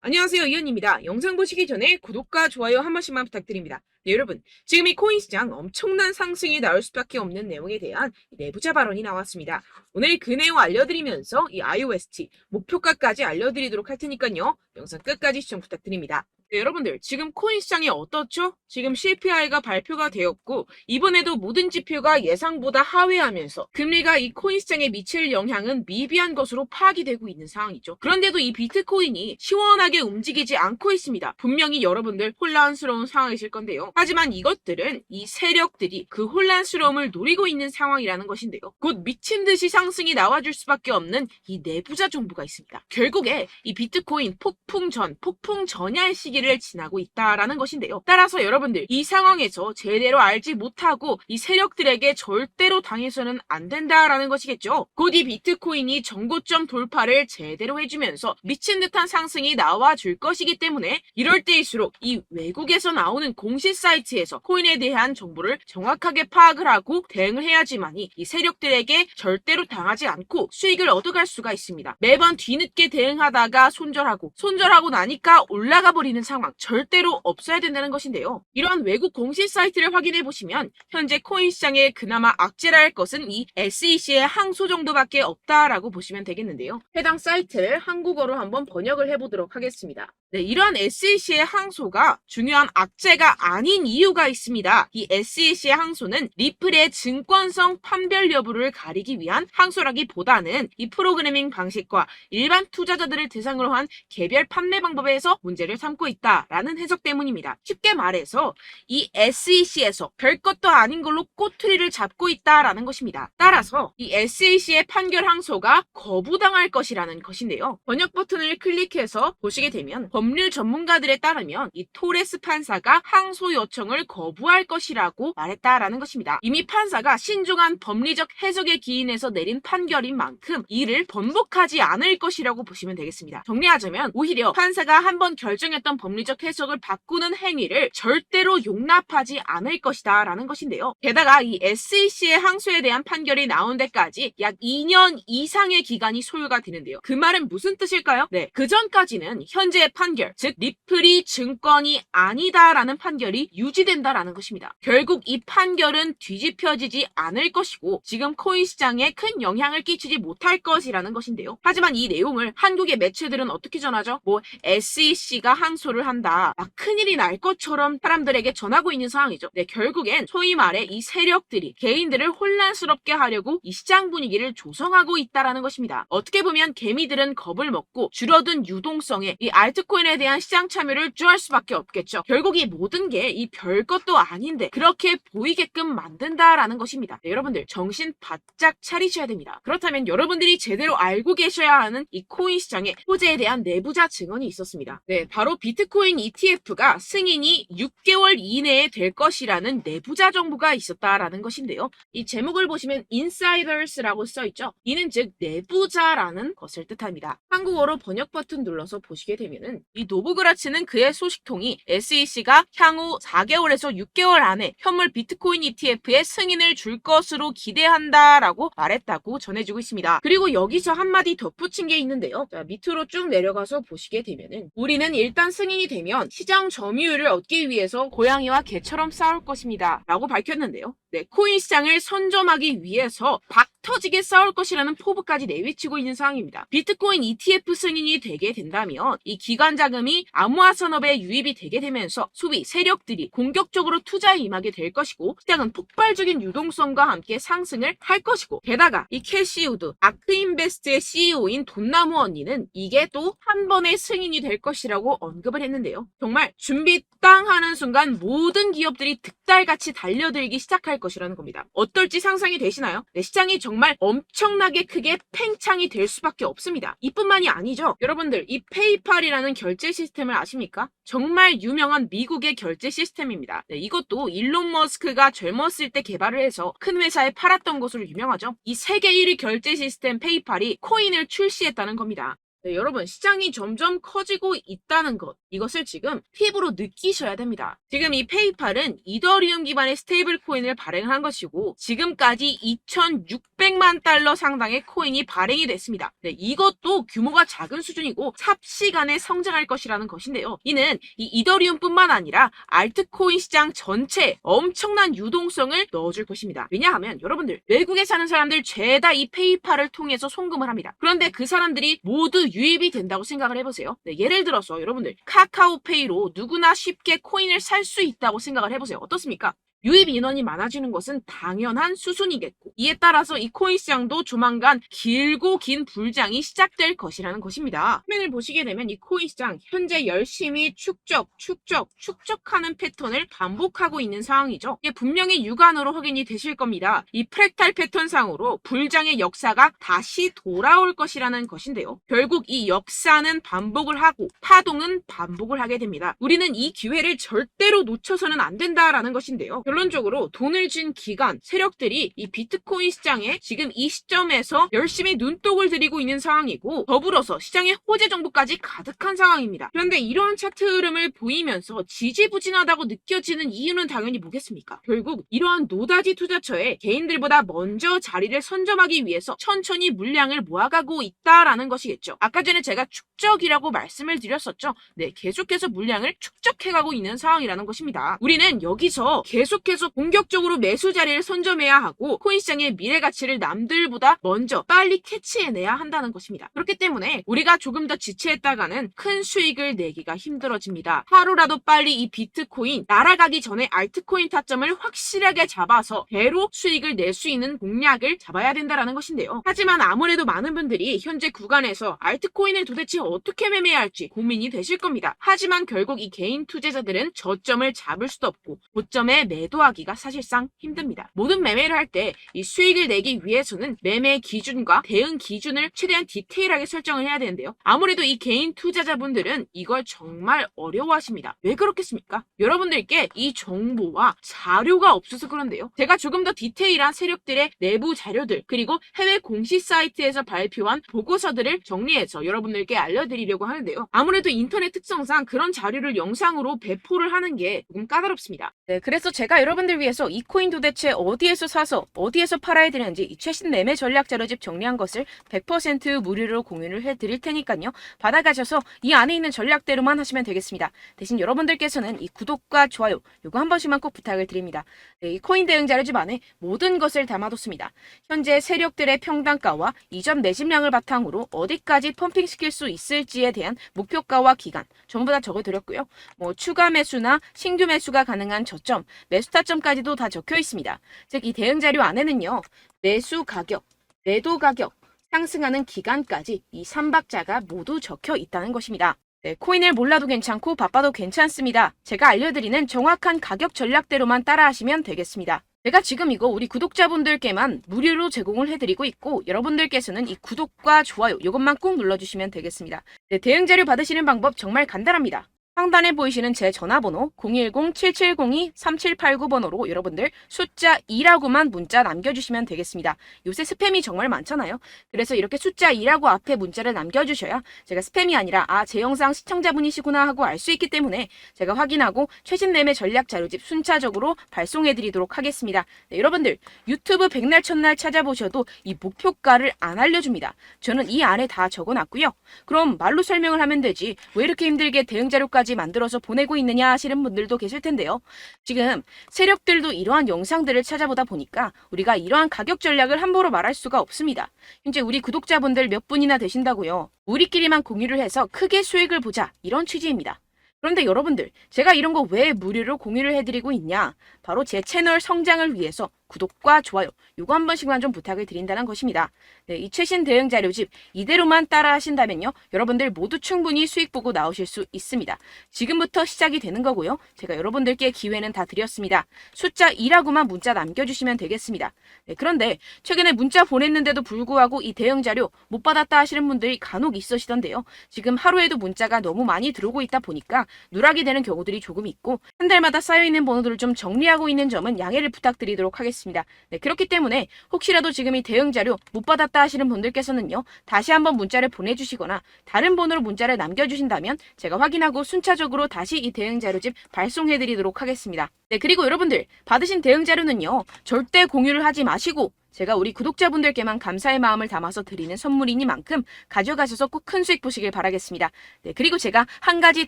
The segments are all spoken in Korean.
안녕하세요, 이현입니다. 영상 보시기 전에 구독과 좋아요 한 번씩만 부탁드립니다. 네, 여러분. 지금 이 코인 시장 엄청난 상승이 나올 수밖에 없는 내용에 대한 내부자 발언이 나왔습니다. 오늘 그 내용 알려드리면서 이 IOST 목표가까지 알려드리도록 할 테니까요. 영상 끝까지 시청 부탁드립니다. 네, 여러분들, 지금 코인 시장이 어떻죠? 지금 CPI가 발표가 되었고, 이번에도 모든 지표가 예상보다 하회하면서 금리가 이 코인 시장에 미칠 영향은 미비한 것으로 파악이 되고 있는 상황이죠. 그런데도 이 비트코인이 시원하게 움직이지 않고 있습니다. 분명히 여러분들 혼란스러운 상황이실 건데요. 하지만 이것들은 이 세력들이 그 혼란스러움을 노리고 있는 상황이라는 것인데요. 곧 미친 듯이 상승이 나와줄 수밖에 없는 이 내부자 정보가 있습니다. 결국에 이 비트코인 폭풍 전야의 시기를 지나고 있다라는 것인데요. 따라서 여러분들 이 상황에서 제대로 알지 못하고 이 세력들에게 절대로 당해서는 안 된다라는 것이겠죠. 곧 이 비트코인이 정고점 돌파를 제대로 해주면서 미친 듯한 상승이 나와줄 것이기 때문에 이럴 때일수록 이 외국에서 나오는 공시 사이트에서 코인에 대한 정보를 정확하게 파악을 하고 대응을 해야지만이 이 세력들에게 절대로 당하지 않고 수익을 얻어갈 수가 있습니다. 매번 뒤늦게 대응하다가 손절하고 나니까 올라가 버리는 상황 절대로 없어야 된다는 것인데요. 이러한 외국 공시 사이트를 확인해 보시면 현재 코인 시장에 그나마 악재라 할 것은 이 SEC의 항소 정도밖에 없다라고 보시면 되겠는데요. 해당 사이트를 한국어로 한번 번역을 해보도록 하겠습니다. 네, 이러한 SEC의 항소가 중요한 악재가 아닌 이유가 있습니다. 이 SEC의 항소는 리플의 증권성 판별 여부를 가리기 위한 항소라기보다는 이 프로그래밍 방식과 일반 투자자들을 대상으로 한 개별 판매 방법에서 문제를 삼고 있다라는 해석 때문입니다. 쉽게 말해서 이 SEC에서 별것도 아닌 걸로 꼬투리를 잡고 있다라는 것입니다. 따라서 이 SEC의 판결 항소가 거부당할 것이라는 것인데요. 번역 버튼을 클릭해서 보시게 되면 법률 전문가들에 따르면 이 토레스 판사가 항소 요청을 거부할 것이라고 말했다라는 것입니다. 이미 판사가 신중한 법리적 해석에 기인해서 내린 판결인 만큼 이를 번복하지 않을 것이라고 보시면 되겠습니다. 정리하자면 오히려 판사가 한번 결정했던 법리적 해석을 바꾸는 행위를 절대로 용납하지 않을 것이다 라는 것인데요. 게다가 이 SEC의 항소에 대한 판결이 나온 데까지 약 2년 이상의 기간이 소요가 되는데요. 그 말은 무슨 뜻일까요? 네, 그 전까지는 현재의 판결, 즉 리플이 증권이 아니다라는 판결이 유지된다라는 것입니다. 결국 이 판결은 뒤집혀지지 않을 것이고 지금 코인 시장에 큰 영향을 끼치지 못할 것이라는 것인데요. 하지만 이 내용을 한국의 매체들은 어떻게 전하죠? SEC가 항소를 한다. 막 큰일이 날 것처럼 사람들에게 전하고 있는 상황이죠. 네, 결국엔 소위 말해 이 세력들이 개인들을 혼란스럽게 하려고 이 시장 분위기를 조성하고 있다라는 것입니다. 어떻게 보면 개미들은 겁을 먹고 줄어든 유동성에 이 알트코인에 대한 시장 참여를 쭈할 수밖에 없겠죠. 결국 이 모든 게 이 별것도 아닌데 그렇게 보이게끔 만든다라는 것입니다. 네, 여러분들 정신 바짝 차리셔야 됩니다. 그렇다면 여러분들이 제대로 알고 계셔야 하는 이 코인 시장의 호재에 대한 내부자 증언이 있었습니다. 네, 바로 비트코인 ETF가 승인이 6개월 이내에 될 것이라는 내부자 정보가 있었다라는 것인데요. 이 제목을 보시면 insiders라고 써있죠. 이는 즉 내부자라는 것을 뜻합니다. 한국어로 번역 버튼 눌러서 보시게 되면은 이 노브그라츠는 그의 소식통이 SEC가 향후 4개월에서 6개월 안에 현물 비트코인 ETF의 승인을 줄 것으로 기대한다라고 말했다고 전해지고 있습니다. 그리고 여기서 한마디 덧붙인 게 있는데요. 자, 밑으로 쭉 내려가서 보시게 되면은 우리는 일단 승인이 되면 시장 점유율을 얻기 위해서 고양이와 개처럼 싸울 것입니다. 라고 밝혔는데요. 네, 코인 시장을 선점하기 위해서 박 터지게 싸울 것이라는 포부까지 내비치고 있는 상황입니다. 비트코인 ETF 승인이 되게 된다면 이 기관 자금이 암호화 산업에 유입이 되게 되면서 소비 세력들이 공격적으로 투자에 임하게 될 것이고 시장은 폭발적인 유동성과 함께 상승을 할 것이고 게다가 이 캐시우드 아크인베스트의 CEO인 돈나무 언니는 이게 또 한 번의 승인이 될 것이라고 언급을 했는데요. 정말 준비 땅 하는 순간 모든 기업들이 득달같이 달려들기 시작할 것이라는 겁니다. 어떨지 상상이 되시나요? 네, 시장이 정말 엄청나게 크게 팽창이 될 수밖에 없습니다. 이뿐만이 아니죠. 여러분들 이 페이팔이라는 결제 시스템을 아십니까? 정말 유명한 미국의 결제 시스템입니다. 네, 이것도 일론 머스크가 젊었을 때 개발을 해서 큰 회사에 팔았던 것으로 유명하죠. 이 세계 1위 결제 시스템 페이팔이 코인을 출시했다는 겁니다. 네, 여러분, 시장이 점점 커지고 있다는 것, 이것을 지금 피부로 느끼셔야 됩니다. 지금 이 페이팔은 이더리움 기반의 스테이블 코인을 발행한 것이고, 지금까지 2,600만 달러 상당의 코인이 발행이 됐습니다. 네, 이것도 규모가 작은 수준이고 삽시간에 성장할 것이라는 것인데요. 이는 이 이더리움뿐만 아니라 알트코인 시장 전체에 엄청난 유동성을 넣어줄 것입니다. 왜냐하면 여러분들, 외국에 사는 사람들 죄다 이 페이팔을 통해서 송금을 합니다. 그런데 그 사람들이 모두 유입이 된다고 생각을 해보세요. 네, 예를 들어서 여러분들, 카카오페이로 누구나 쉽게 코인을 살 수 있다고 생각을 해보세요. 어떻습니까? 유입 인원이 많아지는 것은 당연한 수순이겠고, 이에 따라서 이 코인 시장도 조만간 길고 긴 불장이 시작될 것이라는 것입니다. 화면을 보시게 되면 이 코인 시장 현재 열심히 축적하는 패턴을 반복하고 있는 상황이죠. 이게 분명히 육안으로 확인이 되실 겁니다. 이 프랙탈 패턴상으로 불장의 역사가 다시 돌아올 것이라는 것인데요. 결국 이 역사는 반복을 하고 파동은 반복을 하게 됩니다. 우리는 이 기회를 절대로 놓쳐서는 안 된다라는 것인데요. 결론적으로 돈을 쥔 기관, 세력들이 이 비트코인 시장에 지금 이 시점에서 열심히 눈독을 들이고 있는 상황이고, 더불어서 시장에 호재 정보까지 가득한 상황입니다. 그런데 이러한 차트 흐름을 보이면서 지지부진하다고 느껴지는 이유는 당연히 뭐겠습니까? 결국 이러한 노다지 투자처에 개인들보다 먼저 자리를 선점하기 위해서 천천히 물량을 모아가고 있다라는 것이겠죠. 아까 전에 제가 축적이라고 말씀을 드렸었죠. 네, 계속해서 물량을 축적해가고 있는 상황이라는 것입니다. 우리는 여기서 계속해서 공격적으로 매수 자리를 선점해야 하고, 코인 시장의 미래 가치를 남들보다 먼저 빨리 캐치해내야 한다는 것입니다. 그렇기 때문에 우리가 조금 더 지체했다가는 큰 수익을 내기가 힘들어집니다. 하루라도 빨리 이 비트코인 날아가기 전에 알트코인 타점을 확실하게 잡아서 배로 수익을 낼 수 있는 공략을 잡아야 된다는 것인데요. 하지만 아무래도 많은 분들이 현재 구간에서 알트코인을 도대체 어떻게 매매해야 할지 고민이 되실 겁니다. 하지만 결국 이 개인 투자자들은 저점을 잡을 수도 없고 고점에 매도하기가 사실상 힘듭니다. 모든 매매를 할 때 이 수익을 내기 위해서는 매매 기준과 대응 기준을 최대한 디테일하게 설정을 해야 되는데요. 아무래도 이 개인 투자자분들은 이걸 정말 어려워하십니다. 왜 그렇겠습니까? 여러분들께 이 정보와 자료가 없어서 그런데요. 제가 조금 더 디테일한 세력들의 내부 자료들, 그리고 해외 공시 사이트에서 발표한 보고서들을 정리해서 여러분들께 알려드리려고 하는데요. 아무래도 인터넷 특성상 그런 자료를 영상으로 배포를 하는 게 조금 까다롭습니다. 네, 그래서 제가 여러분들 위해서 이 코인 도대체 어디에서 사서 어디에서 팔아야 되는지 이 최신 매매 전략 자료집 정리한 것을 100% 무료로 공유를 해드릴 테니까요. 받아가셔서 이 안에 있는 전략대로만 하시면 되겠습니다. 대신 여러분들께서는 이 구독과 좋아요 요거 한 번씩만 꼭 부탁을 드립니다. 네, 이 코인 대응 자료집 안에 모든 것을 담아뒀습니다. 현재 세력들의 평단가와 이전 매집량을 바탕으로 어디까지 펌핑시킬 수 있을지에 대한 목표가와 기간 전부 다 적어드렸고요. 추가 매수나 신규 매수가 가능한 저점, 매수 타점까지도 다 적혀 있습니다. 즉 이 대응 자료 안에는요. 매수 가격, 매도 가격, 상승하는 기간까지 이 3박자가 모두 적혀 있다는 것입니다. 네, 코인을 몰라도 괜찮고 바빠도 괜찮습니다. 제가 알려드리는 정확한 가격 전략대로만 따라하시면 되겠습니다. 제가 지금 이거 우리 구독자분들께만 무료로 제공을 해드리고 있고, 여러분들께서는 이 구독과 좋아요 이것만 꼭 눌러주시면 되겠습니다. 네, 대응 자료 받으시는 방법 정말 간단합니다. 상단에 보이시는 제 전화번호 010-7702-3789번호로 여러분들 숫자 2라고만 문자 남겨주시면 되겠습니다. 요새 스팸이 정말 많잖아요. 그래서 이렇게 숫자 2라고 앞에 문자를 남겨주셔야 제가 스팸이 아니라 제 영상 시청자분이시구나 하고 알 수 있기 때문에 제가 확인하고 최신 매매 전략 자료집 순차적으로 발송해드리도록 하겠습니다. 네, 여러분들 유튜브 백날 첫날 찾아보셔도 이 목표가를 안 알려줍니다. 저는 이 안에 다 적어놨고요. 그럼 말로 설명을 하면 되지 왜 이렇게 힘들게 대응 자료까지 만들어서 보내고 있느냐 하시는 분들도 계실 텐데요. 지금 세력들도 이러한 영상들을 찾아보다 보니까 우리가 이러한 가격 전략을 함부로 말할 수가 없습니다. 현재 우리 구독자분들 몇 분이나 되신다고요. 우리끼리만 공유를 해서 크게 수익을 보자 이런 취지입니다. 그런데 여러분들 제가 이런 거 왜 무료로 공유를 해드리고 있냐? 바로 제 채널 성장을 위해서 구독과 좋아요 요거 한 번씩만 좀 부탁을 드린다는 것입니다. 네, 이 최신 대응 자료집 이대로만 따라 하신다면요. 여러분들 모두 충분히 수익 보고 나오실 수 있습니다. 지금부터 시작이 되는 거고요. 제가 여러분들께 기회는 다 드렸습니다. 숫자 2라고만 문자 남겨주시면 되겠습니다. 네, 그런데 최근에 문자 보냈는데도 불구하고 이 대응 자료 못 받았다 하시는 분들이 간혹 있으시던데요. 지금 하루에도 문자가 너무 많이 들어오고 있다 보니까 누락이 되는 경우들이 조금 있고 한 달마다 쌓여있는 번호들을 좀 정리하고 있는 점은 양해를 부탁드리도록 하겠습니다. 하겠습니다. 네, 그렇기 때문에 혹시라도 지금 이 대응 자료 못 받았다 하시는 분들께서는요, 다시 한번 문자를 보내주시거나 다른 번호로 문자를 남겨주신다면 제가 확인하고 순차적으로 다시 이 대응 자료집 발송해드리도록 하겠습니다. 네, 그리고 여러분들 받으신 대응 자료는요, 절대 공유를 하지 마시고 제가 우리 구독자분들께만 감사의 마음을 담아서 드리는 선물이니만큼 가져가셔서 꼭 큰 수익 보시길 바라겠습니다. 네, 그리고 제가 한 가지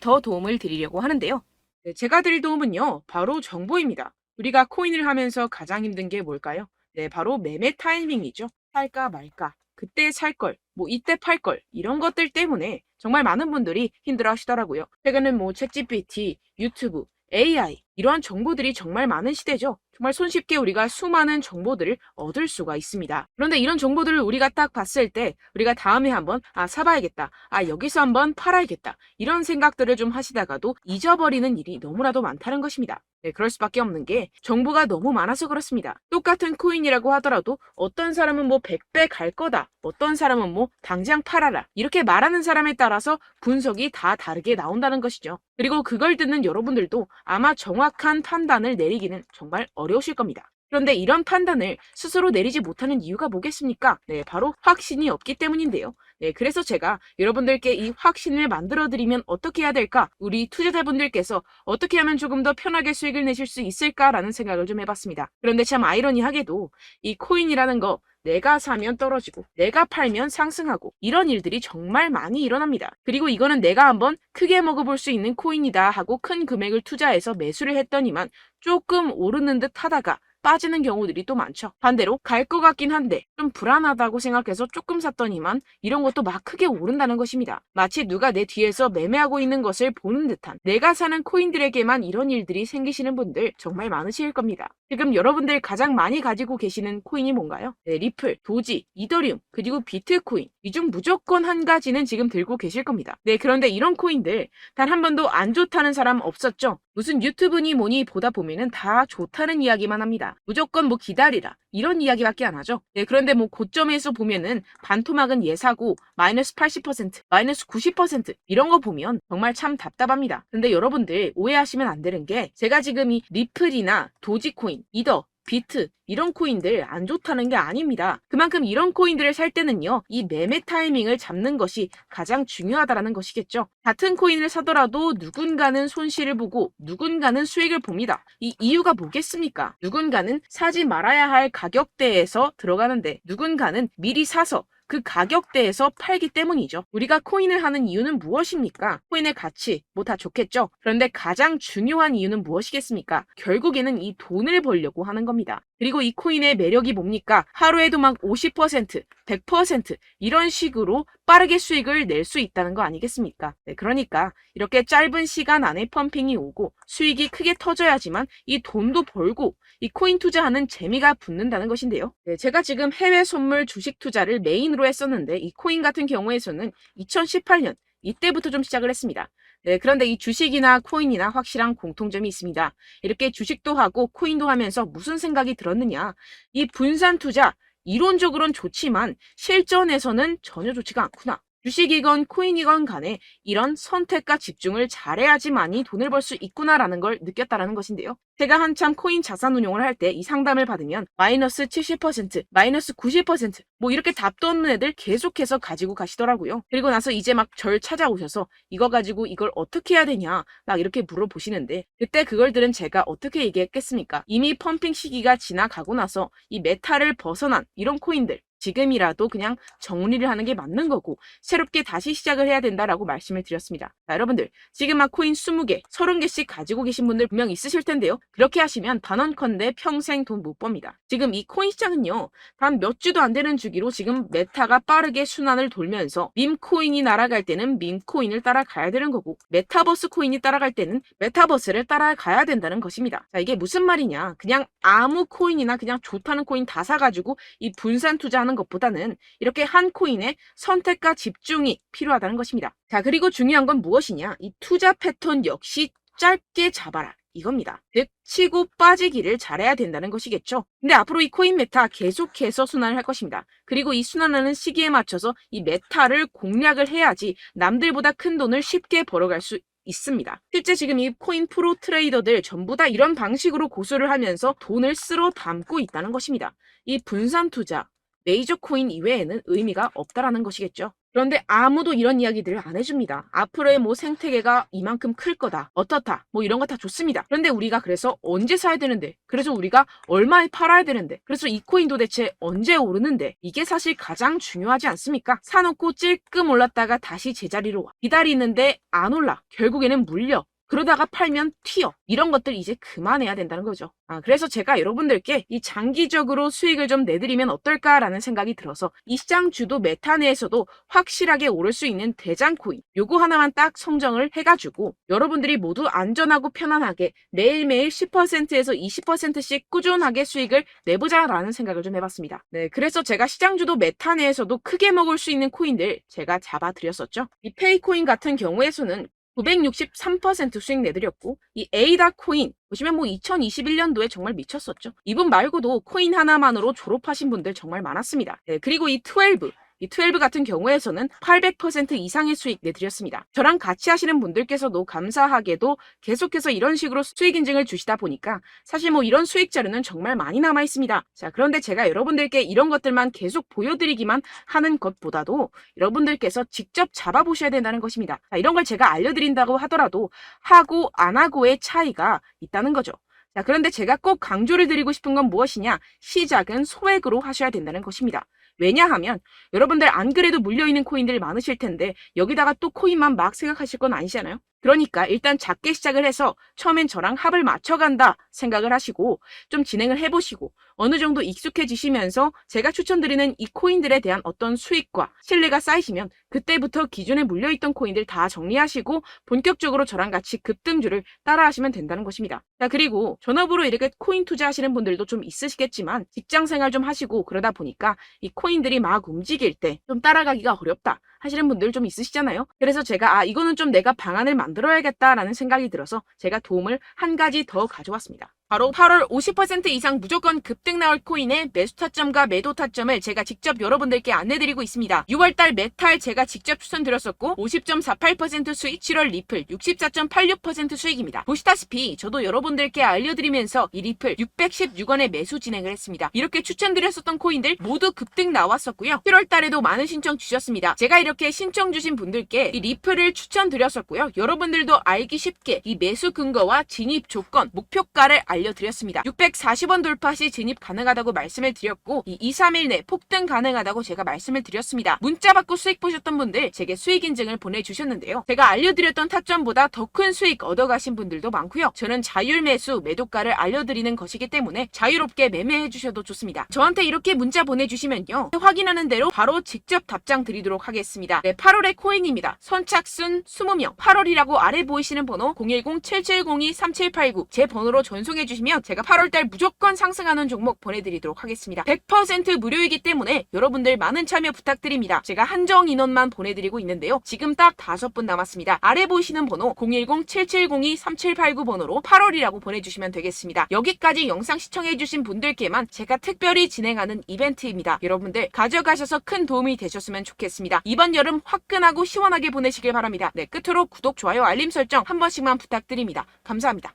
더 도움을 드리려고 하는데요. 네, 제가 드릴 도움은요, 바로 정보입니다. 우리가 코인을 하면서 가장 힘든 게 뭘까요? 네, 바로 매매 타이밍이죠. 살까 말까, 그때 살 걸, 뭐 이때 팔 걸, 이런 것들 때문에 정말 많은 분들이 힘들어 하시더라고요. 최근은 뭐 챗GPT, 유튜브, AI, 이러한 정보들이 정말 많은 시대죠. 정말 손쉽게 우리가 수많은 정보들을 얻을 수가 있습니다. 그런데 이런 정보들을 우리가 딱 봤을 때 우리가 다음에 한번 사봐야겠다. 여기서 한번 팔아야겠다. 이런 생각들을 좀 하시다가도 잊어버리는 일이 너무나도 많다는 것입니다. 네, 그럴 수밖에 없는 게 정보가 너무 많아서 그렇습니다. 똑같은 코인이라고 하더라도 어떤 사람은 뭐 100배 갈 거다. 어떤 사람은 뭐 당장 팔아라. 이렇게 말하는 사람에 따라서 분석이 다 다르게 나온다는 것이죠. 그리고 그걸 듣는 여러분들도 아마 정확한 판단을 내리기는 정말 어려우실 겁니다. 그런데 이런 판단을 스스로 내리지 못하는 이유가 뭐겠습니까? 네, 바로 확신이 없기 때문인데요. 네, 그래서 제가 여러분들께 이 확신을 만들어드리면 어떻게 해야 될까? 우리 투자자분들께서 어떻게 하면 조금 더 편하게 수익을 내실 수 있을까라는 생각을 좀 해봤습니다. 그런데 참 아이러니하게도 이 코인이라는 거 내가 사면 떨어지고 내가 팔면 상승하고 이런 일들이 정말 많이 일어납니다. 그리고 이거는 내가 한번 크게 먹어볼 수 있는 코인이다 하고 큰 금액을 투자해서 매수를 했더니만 조금 오르는 듯 하다가 빠지는 경우들이 또 많죠. 반대로 갈 것 같긴 한데 좀 불안하다고 생각해서 조금 샀더니만 이런 것도 막 크게 오른다는 것입니다. 마치 누가 내 뒤에서 매매하고 있는 것을 보는 듯한, 내가 사는 코인들에게만 이런 일들이 생기시는 분들 정말 많으실 겁니다. 지금 여러분들 가장 많이 가지고 계시는 코인이 뭔가요? 네, 리플, 도지, 이더리움, 그리고 비트코인. 이 중 무조건 한 가지는 지금 들고 계실 겁니다. 네, 그런데 이런 코인들 단 한 번도 안 좋다는 사람 없었죠? 무슨 유튜브니 뭐니 보다 보면은 다 좋다는 이야기만 합니다. 무조건 뭐 기다리라 이런 이야기밖에 안 하죠. 네, 그런데 뭐 고점에서 보면은 반토막은 예사고 마이너스 80%, 마이너스 90% 이런 거 보면 정말 참 답답합니다. 근데 여러분들 오해하시면 안 되는 게 제가 지금 이 리플이나 도지코인, 이더, 비트 이런 코인들 안 좋다는 게 아닙니다. 그만큼 이런 코인들을 살 때는요, 이 매매 타이밍을 잡는 것이 가장 중요하다는 것이겠죠. 같은 코인을 사더라도 누군가는 손실을 보고 누군가는 수익을 봅니다. 이 이유가 뭐겠습니까? 누군가는 사지 말아야 할 가격대에서 들어가는데 누군가는 미리 사서 그 가격대에서 팔기 때문이죠. 우리가 코인을 하는 이유는 무엇입니까? 코인의 가치, 뭐 다 좋겠죠? 그런데 가장 중요한 이유는 무엇이겠습니까? 결국에는 이 돈을 벌려고 하는 겁니다. 그리고 이 코인의 매력이 뭡니까? 하루에도 막 50%, 100% 이런 식으로 빠르게 수익을 낼 수 있다는 거 아니겠습니까? 네, 그러니까 이렇게 짧은 시간 안에 펌핑이 오고 수익이 크게 터져야지만 이 돈도 벌고 이 코인 투자하는 재미가 붙는다는 것인데요. 네, 제가 지금 해외 선물 주식 투자를 메인으로 했었는데 이 코인 같은 경우에서는 2018년 이때부터 좀 시작을 했습니다. 네, 그런데 이 주식이나 코인이나 확실한 공통점이 있습니다. 이렇게 주식도 하고 코인도 하면서 무슨 생각이 들었느냐? 이 분산 투자 이론적으로는 좋지만 실전에서는 전혀 좋지가 않구나. 주식이건 코인이건 간에 이런 선택과 집중을 잘해야지만이 돈을 벌 수 있구나라는 걸 느꼈다라는 것인데요. 제가 한참 코인 자산 운용을 할 때 이 상담을 받으면 마이너스 70%, 마이너스 90%, 뭐 이렇게 답도 없는 애들 계속해서 가지고 가시더라고요. 그리고 나서 이제 막 절 찾아오셔서 이거 가지고 이걸 어떻게 해야 되냐 막 이렇게 물어보시는데 그때 그걸 들은 제가 어떻게 얘기했겠습니까? 이미 펌핑 시기가 지나가고 나서 이 메타를 벗어난 이런 코인들 지금이라도 그냥 정리를 하는 게 맞는 거고 새롭게 다시 시작을 해야 된다라고 말씀을 드렸습니다. 자, 여러분들 지금 막 코인 20개, 30개씩 가지고 계신 분들 분명 있으실 텐데요. 그렇게 하시면 단언컨대 평생 돈 못 법니다. 지금 이 코인 시장은요. 단 몇 주도 안 되는 주기로 지금 메타가 빠르게 순환을 돌면서 밈코인이 날아갈 때는 밈코인을 따라가야 되는 거고 메타버스 코인이 따라갈 때는 메타버스를 따라가야 된다는 것입니다. 자, 이게 무슨 말이냐. 그냥 아무 코인이나 그냥 좋다는 코인 다 사가지고 이 분산 투자하는 것보다는 이렇게 한 코인에 선택과 집중이 필요하다는 것입니다. 자, 그리고 중요한 건 무엇이냐? 이 투자 패턴 역시 짧게 잡아라. 이겁니다. 즉 치고 빠지기를 잘해야 된다는 것이겠죠. 근데 앞으로 이 코인 메타 계속해서 순환을 할 것입니다. 그리고 이 순환하는 시기에 맞춰서 이 메타를 공략을 해야지 남들보다 큰 돈을 쉽게 벌어갈 수 있습니다. 실제 지금 이 코인 프로 트레이더들 전부 다 이런 방식으로 고수를 하면서 돈을 쓸어 담고 있다는 것입니다. 이 분산 투자, 메이저 코인 이외에는 의미가 없다라는 것이겠죠. 그런데 아무도 이런 이야기들을 안 해줍니다. 앞으로의 뭐 생태계가 이만큼 클 거다, 어떻다, 뭐 이런 거 다 좋습니다. 그런데 우리가 그래서 언제 사야 되는데, 그래서 우리가 얼마에 팔아야 되는데, 그래서 이 코인도 대체 언제 오르는데, 이게 사실 가장 중요하지 않습니까? 사놓고 찔끔 올랐다가 다시 제자리로 와. 기다리는데 안 올라. 결국에는 물려. 그러다가 팔면 튀어. 이런 것들 이제 그만해야 된다는 거죠. 그래서 제가 여러분들께 이 장기적으로 수익을 좀 내드리면 어떨까라는 생각이 들어서 이 시장 주도 메타 내에서도 확실하게 오를 수 있는 대장 코인 요거 하나만 딱 선정을 해가지고 여러분들이 모두 안전하고 편안하게 매일매일 10%에서 20%씩 꾸준하게 수익을 내보자라는 생각을 좀 해봤습니다. 네, 그래서 제가 시장 주도 메타 내에서도 크게 먹을 수 있는 코인들 제가 잡아드렸었죠. 이 페이코인 같은 경우에서는 963% 수익 내드렸고 이 에이다 코인 보시면 뭐 2021년도에 정말 미쳤었죠. 이분 말고도 코인 하나만으로 졸업하신 분들 정말 많았습니다. 네, 그리고 이 12 같은 경우에서는 800% 이상의 수익 내드렸습니다. 저랑 같이 하시는 분들께서도 감사하게도 계속해서 이런 식으로 수익 인증을 주시다 보니까 사실 뭐 이런 수익 자료는 정말 많이 남아 있습니다. 자, 그런데 제가 여러분들께 이런 것들만 계속 보여드리기만 하는 것보다도 여러분들께서 직접 잡아보셔야 된다는 것입니다. 자, 이런 걸 제가 알려드린다고 하더라도 하고 안 하고의 차이가 있다는 거죠. 자, 그런데 제가 꼭 강조를 드리고 싶은 건 무엇이냐? 시작은 소액으로 하셔야 된다는 것입니다. 왜냐하면 여러분들 안 그래도 물려있는 코인들 많으실 텐데 여기다가 또 코인만 막 생각하실 건 아니잖아요. 그러니까 일단 작게 시작을 해서 처음엔 저랑 합을 맞춰간다 생각을 하시고 좀 진행을 해보시고 어느 정도 익숙해지시면서 제가 추천드리는 이 코인들에 대한 어떤 수익과 신뢰가 쌓이시면 그때부터 기존에 물려있던 코인들 다 정리하시고 본격적으로 저랑 같이 급등주를 따라하시면 된다는 것입니다. 자, 그리고 전업으로 이렇게 코인 투자하시는 분들도 좀 있으시겠지만 직장 생활 좀 하시고 그러다 보니까 이 코인들이 막 움직일 때 좀 따라가기가 어렵다 하시는 분들 좀 있으시잖아요. 그래서 제가 이거는 좀 내가 방안을 만들어야겠다라는 생각이 들어서 제가 도움을 한 가지 더 가져왔습니다. 바로 8월 50% 이상 무조건 급등 나올 코인의 매수 타점과 매도 타점을 제가 직접 여러분들께 안내드리고 있습니다. 6월달 메탈 제가 직접 추천드렸었고 50.48% 수익, 7월 리플 64.86% 수익입니다. 보시다시피 저도 여러분들께 알려드리면서 이 리플 616원에 매수 진행을 했습니다. 이렇게 추천드렸었던 코인들 모두 급등 나왔었고요. 7월달에도 많은 신청 주셨습니다. 제가 이렇게 신청 주신 분들께 이 리플을 추천드렸었고요. 여러분들도 알기 쉽게 이 매수 근거와 진입 조건, 목표가를 알려드렸습니다. 640원 돌파 시 진입 가능하다고 말씀을 드렸고 이 2-3일 내 폭등 가능하다고 제가 말씀을 드렸습니다. 문자 받고 수익 보셨던 분들 제게 수익 인증을 보내주셨는데요. 제가 알려드렸던 타점보다 더 큰 수익 얻어가신 분들도 많고요. 저는 자율 매수 매도가를 알려드리는 것이기 때문에 자유롭게 매매해 주셔도 좋습니다. 저한테 이렇게 문자 보내주시면요. 확인하는 대로 바로 직접 답장 드리도록 하겠습니다. 네, 8월의 코인입니다. 선착순 20명 8월이라고 아래 보이시는 번호 010-7702-3789 제 번호로 전송해 주시면 제가 8월달 무조건 상승하는 종목 보내드리도록 하겠습니다. 100% 무료이기 때문에 여러분들 많은 참여 부탁드립니다. 제가 한정 인원만 보내드리고 있는데요. 지금 딱 5분 남았습니다. 아래 보이시는 번호 010-7702-3789 번호로 8월이라고 보내주시면 되겠습니다. 여기까지 영상 시청해주신 분들께만 제가 특별히 진행하는 이벤트입니다. 여러분들 가져가셔서 큰 도움이 되셨으면 좋겠습니다. 이번 여름 화끈하고 시원하게 보내시길 바랍니다. 네, 끝으로 구독, 좋아요, 알림 설정 한 번씩만 부탁드립니다. 감사합니다.